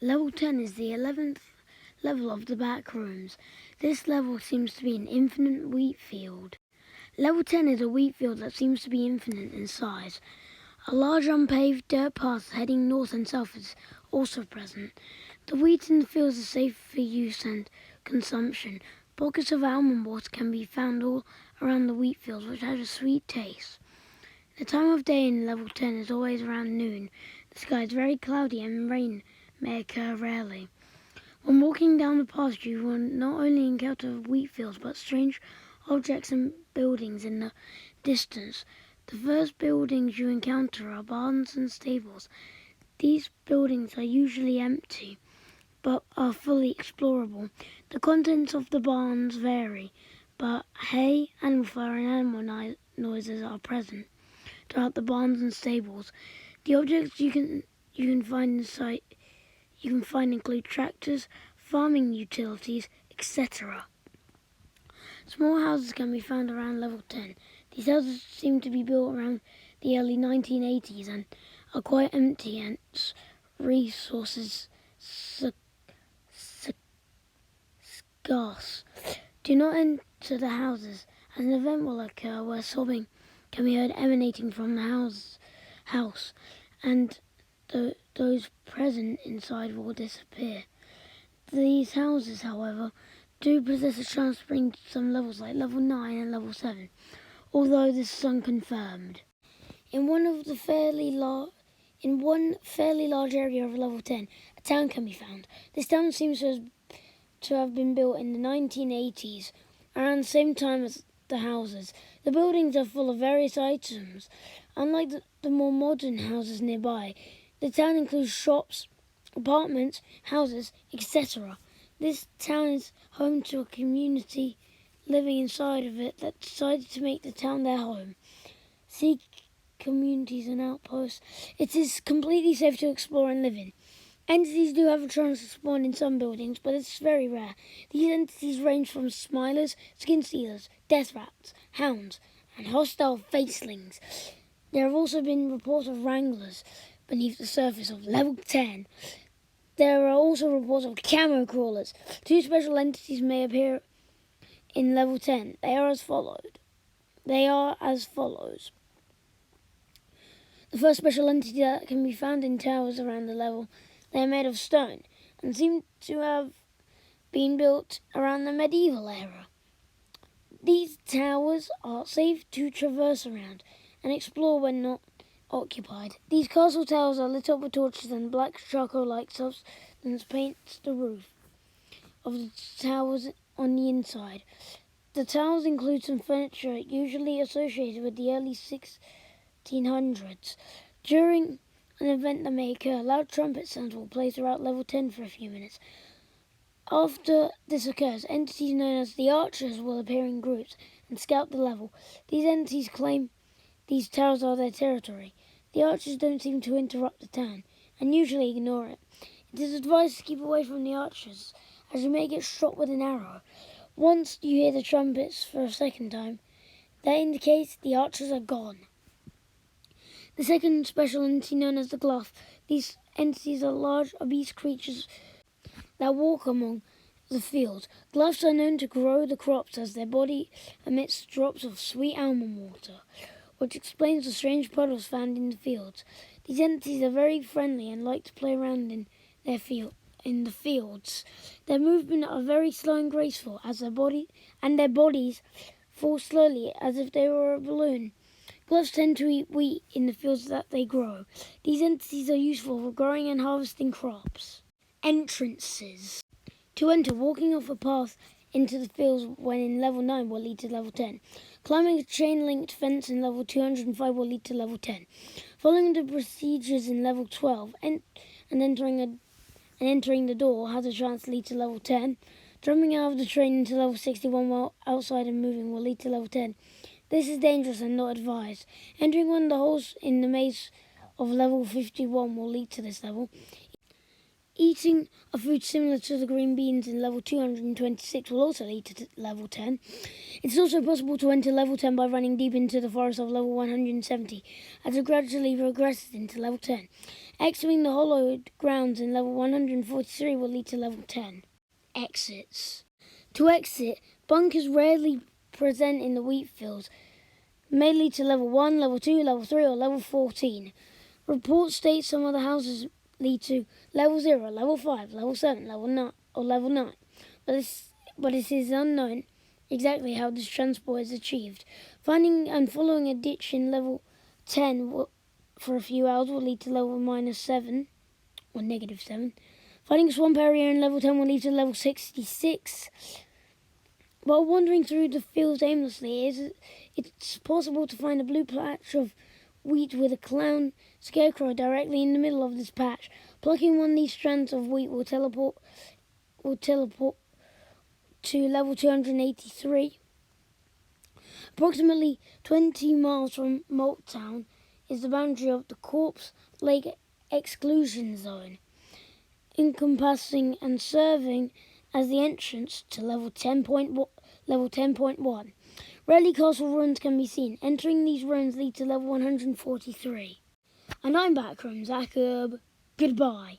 Level 10 is the 11th level of the back rooms. This level seems to be an infinite wheat field. Level 10 is a wheat field that seems to be infinite in size. A large unpaved dirt path heading north and south is also present. The wheat in the fields is safe for use and consumption. Pockets of almond water can be found all around the wheat fields, which has a sweet taste. The time of day in level 10 is always around noon. The sky is very cloudy and rain may occur rarely. When walking down the path, you will not only encounter wheat fields but strange objects and buildings in the distance. The first buildings you encounter are barns and stables. These buildings are usually empty but are fully explorable. The contents of the barns vary, but hay, animal fur and animal noises are present throughout the barns and stables. The objects you can find inside include tractors, farming utilities, etc. Small houses can be found around level 10. These houses seem to be built around the early 1980s and are quite empty, hence resources scarce. Do not enter the houses, as an event will occur where sobbing can be heard emanating from the house, and those present inside will disappear. These houses, however, do possess a chance to bring some levels like level 9 and level 7, although this is unconfirmed. In one fairly large area of level 10, a town can be found. This town seems to have been built in the 1980s, around the same time as the houses. The buildings are full of various items. Unlike the more modern houses nearby, the town includes shops, apartments, houses, etc. This town is home to a community living inside of it that decided to make the town their home. See communities and outposts. It is completely safe to explore and live in. Entities do have a chance to spawn in some buildings, but it's very rare. These entities range from smilers, skin stealers, death rats, hounds, and hostile facelings. There have also been reports of wranglers beneath the surface of level 10. There are also reports of camo crawlers. 2 special entities may appear in level 10. They are as follows. The first special entity that can be found in towers around the level. They are made of stone and seem to have been built around the medieval era. These towers are safe to traverse around and explore when not occupied. These castle towers are lit up with torches and black charcoal-like substance paints the roof of the towers on the inside. The towers include some furniture usually associated with the early 1600s. During an event that may occur, loud trumpet sounds will play throughout level 10 for a few minutes. After this occurs, entities known as the Archers will appear in groups and scout the level. These entities claim these towers are their territory. The Archers don't seem to interrupt the town and usually ignore it. It is advised to keep away from the Archers, as you may get shot with an arrow. Once you hear the trumpets for a second time, that indicates the Archers are gone. The second special entity, known as the Gluff. These entities are large, obese creatures that walk among the fields. Gluffs are known to grow the crops as their body emits drops of sweet almond water, which explains the strange puddles found in the fields. These entities are very friendly and like to play around in the fields. Their movements are very slow and graceful, as their bodies fall slowly as if they were a balloon. Gluffs tend to eat wheat in the fields that they grow. These entities are useful for growing and harvesting crops. Entrances. To enter, walking off a path into the fields when in level 9 will lead to level 10. Climbing a chain-linked fence in level 205 will lead to level 10. Following the procedures in level 12 and entering the door has a chance to lead to level 10. Jumping out of the train into level 61 while outside and moving will lead to level 10. This is dangerous and not advised. Entering one of the holes in the maze of level 51 will lead to this level. Eating a food similar to the green beans in level 226 will also lead to level 10. It's also possible to enter level 10 by running deep into the forest of level 170, as it gradually progresses into level 10. Exiting the hollowed grounds in level 143 will lead to level 10. Exits. To exit, bunkers rarely present in the wheat fields. May lead to level 1, level 2, level 3 or level 14. Reports state some of the houses lead to level 0, level 5, level 7, level 9 or level 9. But it is unknown exactly how this transport is achieved. Finding and following a ditch in level 10 for a few hours will lead to level -7 or -7. Finding a swamp area in level 10 will lead to level 66. While wandering through the fields aimlessly, it's possible to find a blue patch of wheat with a clown scarecrow directly in the middle of this patch. Plucking one of these strands of wheat will teleport to level 283. Approximately 20 miles from Malttown is the boundary of the Corpse Lake Exclusion Zone, encompassing and serving as the entrance to level 10.1. Rarely castle ruins can be seen. Entering these ruins lead to level 143. And I'm back from Jacob. Goodbye.